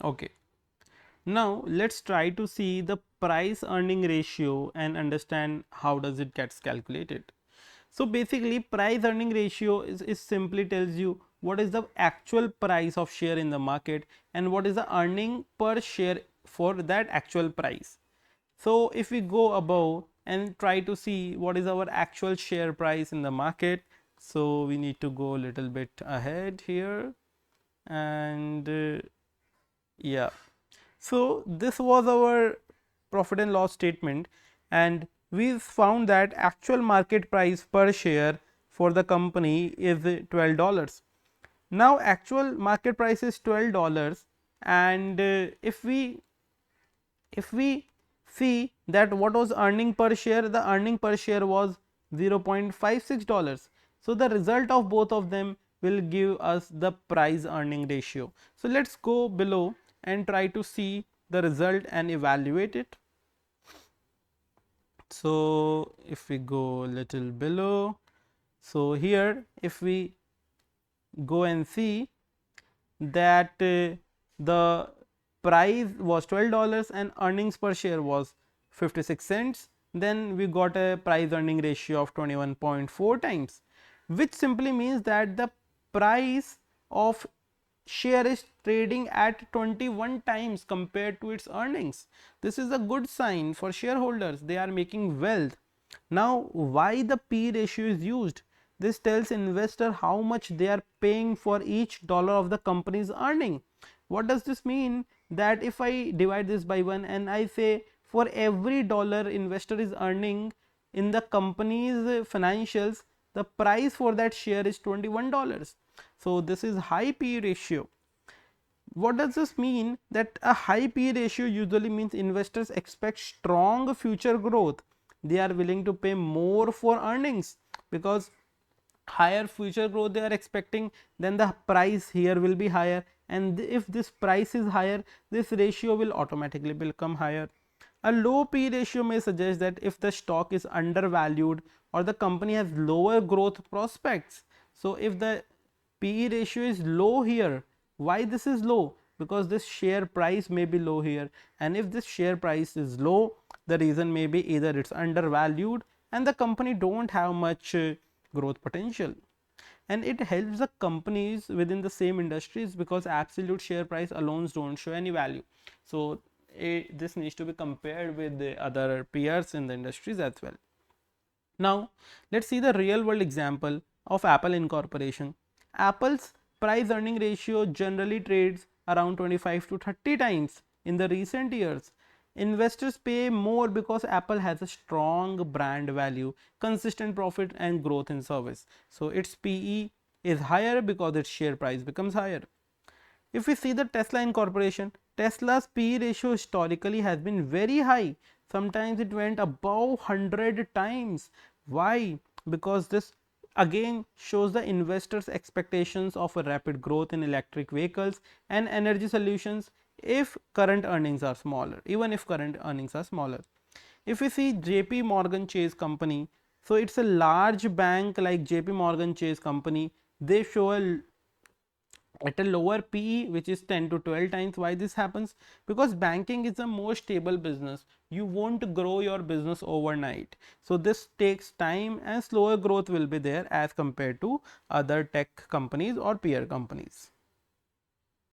Okay. Now let's try to see the price earning ratio and understand how does it gets calculated. So basically price earning ratio is simply tells you what is the actual price of share in the market and what is the earning per share for that actual price. So if we go above and try to see what is our actual share price in the market, so we need to go a little bit ahead here and yeah. So this was our profit and loss statement and we found that actual market price per share for the company is $12. Now actual market price is $12 and if we see that what was earning per share, the earning per share was $0.56. So the result of both of them will give us the price earning ratio. So let's go below and try to see the result and evaluate it. So if we go little below, so here if we go and see that the price was $12 and earnings per share was 56 cents, then we got a price earning ratio of 21.4 times, which simply means that the price of share is trading at 21 times compared to its earnings. This is a good sign for shareholders, they are making wealth. Now why the P ratio is used? This tells investor how much they are paying for each dollar of the company's earning. What does this mean? That if I divide this by 1 and I say for every dollar investor is earning in the company's financials, the price for that share is $21. So this is high P ratio. What does this mean? That a high P ratio usually means investors expect strong future growth. They are willing to pay more for earnings because higher future growth they are expecting, then the price here will be higher, and if this price is higher, this ratio will automatically become higher. A low P ratio may suggest that if the stock is undervalued or the company has lower growth prospects. So if the PE ratio is low here, why this is low? Because this share price may be low here, and if this share price is low, the reason may be either it's undervalued and the company don't have much growth potential. And it helps the companies within the same industries because absolute share price alone don't show any value. So this needs to be compared with the other peers in the industries as well. Now let's see the real world example of Apple Incorporation. Apple's price earning ratio generally trades around 25 to 30 times in the recent years. Investors pay more because Apple has a strong brand value, consistent profit and growth in service. So its PE is higher because its share price becomes higher. If we see the Tesla Incorporation, Tesla's P ratio historically has been very high. Sometimes it went above 100 times. Why? Because this again shows the investors' expectations of a rapid growth in electric vehicles and energy solutions if current earnings are smaller, even if current earnings are smaller. If we see JP Morgan Chase Company, so it's a large bank like JP Morgan Chase Company, they show at a lower PE, which is 10 to 12 times. Why this happens? Because banking is a more stable business. You won't grow your business overnight. So this takes time and slower growth will be there as compared to other tech companies or peer companies.